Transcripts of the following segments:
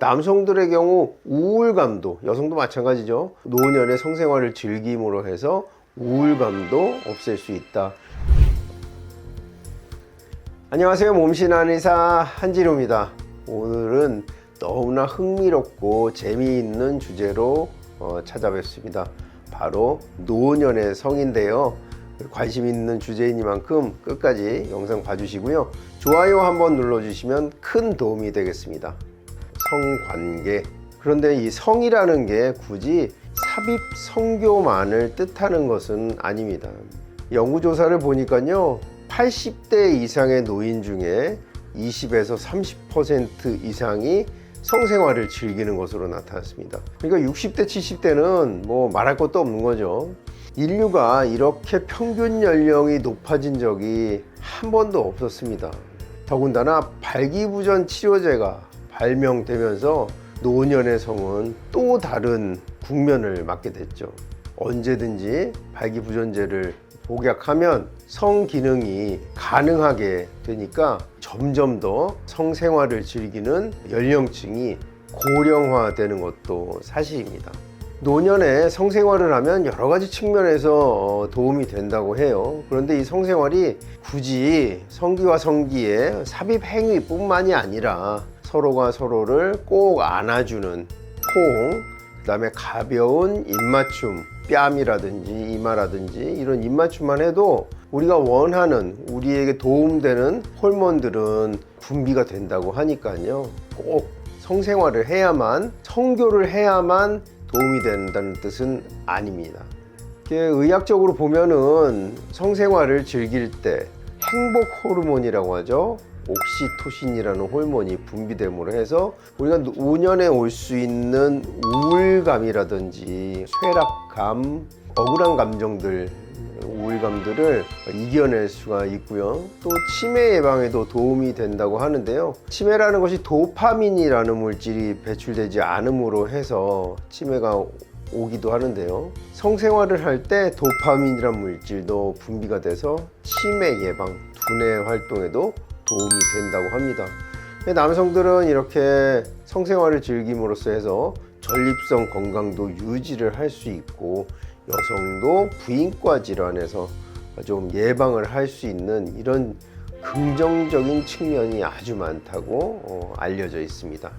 남성들의 경우 우울감도, 여성도 마찬가지죠. 노년의 성생활을 즐김으로 해서 우울감도 없앨 수 있다. 안녕하세요. 몸신 한의사 한진호입니다. 오늘은 너무나 흥미롭고 재미있는 주제로 찾아뵙습니다. 바로 노년의 성인데요. 관심 있는 주제이니만큼 끝까지 영상 봐주시고요. 좋아요 한번 눌러주시면 큰 도움이 되겠습니다. 성관계. 그런데 이 성이라는 게 굳이 삽입 성교만을 뜻하는 것은 아닙니다. 연구조사를 보니까요, 80대 이상의 노인 중에 20에서 30% 이상이 성생활을 즐기는 것으로 나타났습니다. 그러니까 60대, 70대는 뭐 말할 것도 없는 거죠. 인류가 이렇게 평균 연령이 높아진 적이 한 번도 없었습니다. 더군다나 발기부전 치료제가 발명되면서 노년의 성은 또 다른 국면을 맞게 됐죠. 언제든지 발기부전제를 복약하면 성 기능이 가능하게 되니까 점점 더 성생활을 즐기는 연령층이 고령화되는 것도 사실입니다. 노년에 성생활을 하면 여러 가지 측면에서 도움이 된다고 해요. 그런데 이 성생활이 굳이 성기와 성기의 삽입 행위뿐만이 아니라 서로가 서로를 꼭 안아주는 호응, 그 다음에 가벼운 입맞춤, 뺨이라든지 이마라든지 이런 입맞춤만 해도 우리가 원하는, 우리에게 도움되는 호르몬들은 분비가 된다고 하니까요. 꼭 성생활을 해야만, 성교를 해야만 도움이 된다는 뜻은 아닙니다. 의학적으로 보면은 성생활을 즐길 때 행복 호르몬이라고 하죠. 옥시토신이라는 호르몬이 분비됨으로 해서 우리가 노년에 올 수 있는 우울감이라든지 쇠락감, 억울한 감정들, 우울감들을 이겨낼 수가 있고요. 또 치매 예방에도 도움이 된다고 하는데요. 치매라는 것이 도파민이라는 물질이 배출되지 않음으로 해서 치매가 오기도 하는데요. 성생활을 할 때 도파민이라는 물질도 분비가 돼서 치매 예방, 두뇌 활동에도 도움이 된다고 합니다. 남성들은 이렇게 성생활을 즐김으로써 해서 전립선 건강도 유지를 할 수 있고, 여성도 부인과 질환에서 좀 예방을 할 수 있는 이런 긍정적인 측면이 아주 많다고 알려져 있습니다.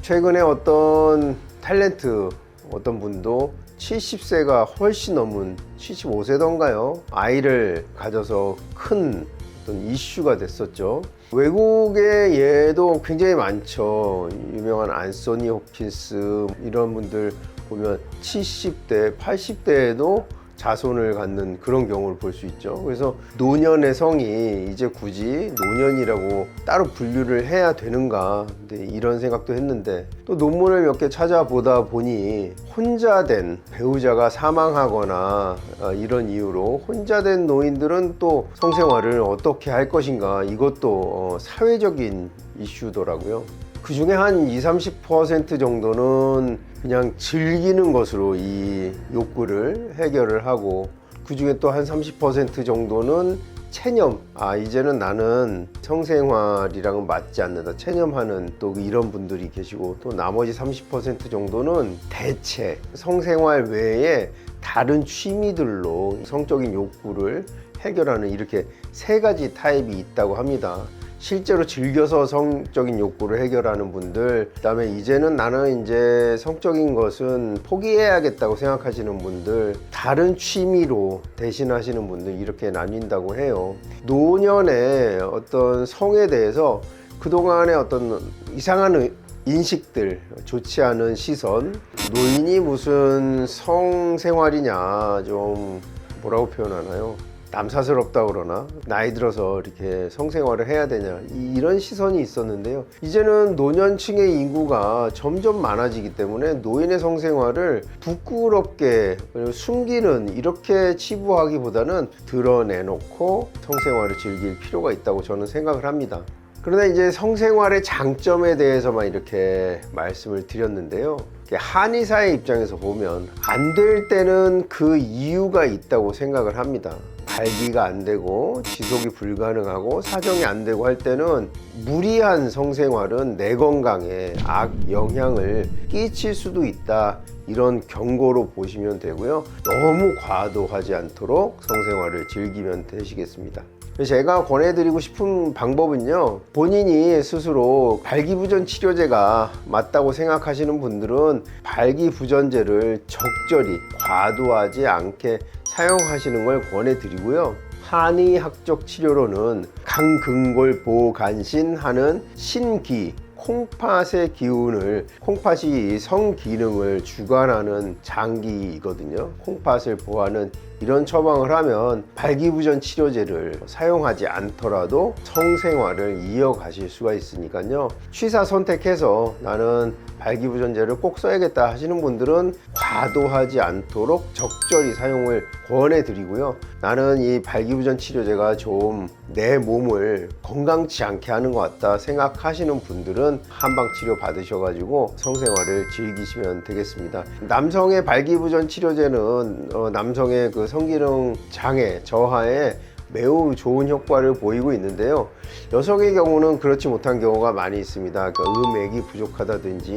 최근에 어떤 탤런트, 어떤 분도 70세가 훨씬 넘은 75세던가요? 아이를 가져서 큰 어떤 이슈가 됐었죠. 외국에 얘도 굉장히 많죠. 유명한 안소니 홉킨스 이런 분들 보면 70대, 80대에도 자손을 갖는 그런 경우를 볼 수 있죠. 그래서 노년의 성이 이제 굳이 노년이라고 따로 분류를 해야 되는가, 이런 생각도 했는데, 또 논문을 몇 개 찾아보다 보니 혼자 된 배우자가 사망하거나 이런 이유로 혼자 된 노인들은 또 성생활을 어떻게 할 것인가, 이것도 사회적인 이슈더라고요. 그 중에 한 20-30% 정도는 그냥 즐기는 것으로 이 욕구를 해결을 하고, 그 중에 또 한 30% 정도는 체념, 이제는 나는 성생활이랑은 맞지 않는다, 체념하는 또 이런 분들이 계시고, 또 나머지 30% 정도는 대체 성생활 외에 다른 취미들로 성적인 욕구를 해결하는, 이렇게 세 가지 타입이 있다고 합니다. 실제로 즐겨서 성적인 욕구를 해결하는 분들, 그 다음에 이제는 나는 이제 성적인 것은 포기해야겠다고 생각하시는 분들, 다른 취미로 대신하시는 분들, 이렇게 나뉜다고 해요. 노년의 어떤 성에 대해서 그동안의 어떤 이상한 인식들, 좋지 않은 시선, 노인이 무슨 성생활이냐, 좀 뭐라고 표현하나요? 남사스럽다 그러나, 나이 들어서 이렇게 성생활을 해야 되냐, 이런 시선이 있었는데요. 이제는 노년층의 인구가 점점 많아지기 때문에 노인의 성생활을 부끄럽게 숨기는, 이렇게 치부하기보다는 드러내놓고 성생활을 즐길 필요가 있다고 저는 생각을 합니다. 그러나 이제 성생활의 장점에 대해서만 이렇게 말씀을 드렸는데요. 한의사의 입장에서 보면 안 될 때는 그 이유가 있다고 생각을 합니다. 발기가 안 되고 지속이 불가능하고 사정이 안 되고 할 때는 무리한 성생활은 내 건강에 악 영향을 끼칠 수도 있다, 이런 경고로 보시면 되고요. 너무 과도하지 않도록 성생활을 즐기면 되시겠습니다. 제가 권해드리고 싶은 방법은요, 본인이 스스로 발기부전 치료제가 맞다고 생각하시는 분들은 발기부전제를 적절히 과도하지 않게 사용하시는 걸 권해드리고요. 한의학적 치료로는 강근골보간신 하는 신기, 콩팥의 기운을, 콩팥이 성기능을 주관하는 장기이거든요. 콩팥을 보호하는 이런 처방을 하면 발기부전 치료제를 사용하지 않더라도 성생활을 이어가실 수가 있으니까요. 취사 선택해서 나는 발기부전제를 꼭 써야겠다 하시는 분들은 과도하지 않도록 적절히 사용을 권해드리고요. 나는 이 발기부전 치료제가 좀 내 몸을 건강치 않게 하는 것 같다 생각하시는 분들은 한방치료 받으셔가지고 성생활을 즐기시면 되겠습니다. 남성의 발기부전 치료제는 남성의 그 성기능 장애 저하에 매우 좋은 효과를 보이고 있는데요. 여성의 경우는 그렇지 못한 경우가 많이 있습니다. 그러니까 음액이 부족하다든지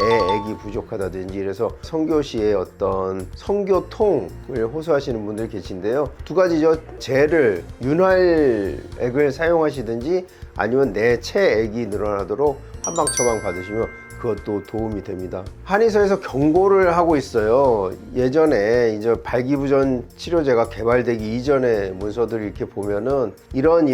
애액이 부족하다든지, 그래서 성교 시에 어떤 성교통을 호소하시는 분들 계신데요. 두 가지죠. 젤을, 윤활액을 사용하시든지 아니면 내 체액이 늘어나도록 한방 처방 받으시면 그것도 도움이 됩니다. 한의사에서 경고를 하고 있어요. 예전에 이제 발기부전 치료제가 개발되기 이전에 문서들을 이렇게 보면은 이런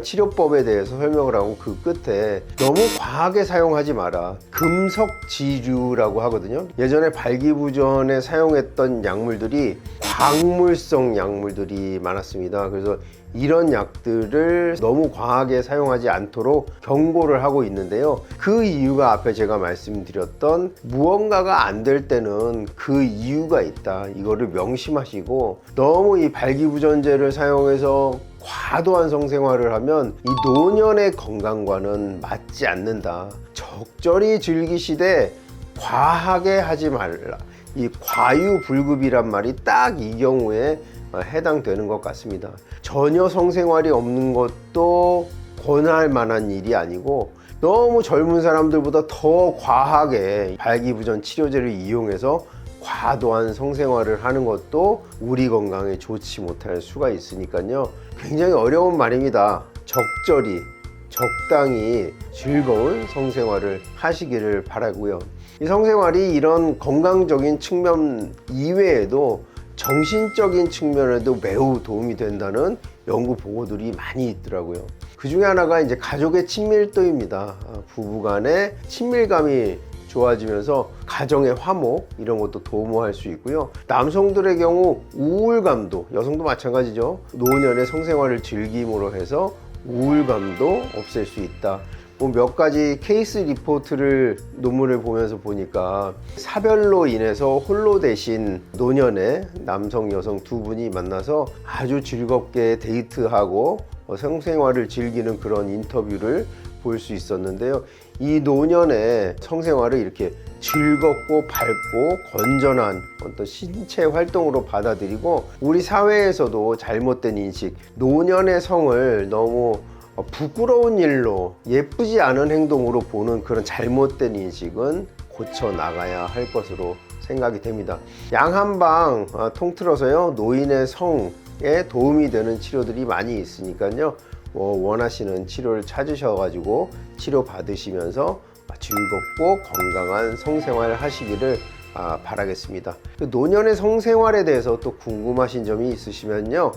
치료법에 대해서 설명을 하고 그 끝에 너무 과하게 사용하지 마라, 금속지류라고 하거든요. 예전에 발기부전에 사용했던 약물들이 광물성 약물들이 많았습니다. 그래서 이런 약들을 너무 과하게 사용하지 않도록 경고를 하고 있는데요. 그 이유가 앞에 제가 말씀드렸던 무언가가 안 될 때는 그 이유가 있다, 이거를 명심하시고, 너무 이 발기부전제를 사용해서 과도한 성생활을 하면 이 노년의 건강과는 맞지 않는다. 적절히 즐기시되 과하게 하지 말라. 이 과유불급이란 말이 딱 이 경우에 해당되는 것 같습니다. 전혀 성생활이 없는 것도 권할 만한 일이 아니고, 너무 젊은 사람들보다 더 과하게 발기부전 치료제를 이용해서 과도한 성생활을 하는 것도 우리 건강에 좋지 못할 수가 있으니까요. 굉장히 어려운 말입니다. 적절히, 적당히 즐거운 성생활을 하시기를 바라고요. 이 성생활이 이런 건강적인 측면 이외에도 정신적인 측면에도 매우 도움이 된다는 연구 보고들이 많이 있더라고요. 그 중에 하나가 이제 가족의 친밀도입니다. 부부간의 친밀감이 좋아지면서 가정의 화목, 이런 것도 도모할 수 있고요. 남성들의 경우 우울감도, 여성도 마찬가지죠. 노년의 성생활을 즐김으로 해서 우울감도 없앨 수 있다. 몇 가지 케이스 리포트를, 논문을 보면서 보니까 사별로 인해서 홀로 되신 노년의 남성 여성 두 분이 만나서 아주 즐겁게 데이트하고 성생활을 즐기는 그런 인터뷰를 볼 수 있었는데요. 이 노년의 성생활을 이렇게 즐겁고 밝고 건전한 어떤 신체 활동으로 받아들이고, 우리 사회에서도 잘못된 인식, 노년의 성을 너무 부끄러운 일로, 예쁘지 않은 행동으로 보는 그런 잘못된 인식은 고쳐 나가야 할 것으로 생각이 됩니다. 양한방 통틀어서요, 노인의 성에 도움이 되는 치료들이 많이 있으니까요. 원하시는 치료를 찾으셔가지고 치료 받으시면서 즐겁고 건강한 성생활 하시기를 바라겠습니다. 노년의 성생활에 대해서 또 궁금하신 점이 있으시면요,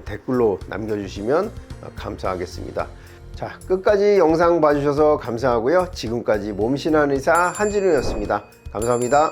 댓글로 남겨주시면 감사하겠습니다. 자, 끝까지 영상 봐주셔서 감사하고요. 지금까지 몸신한 의사 한진우였습니다. 감사합니다.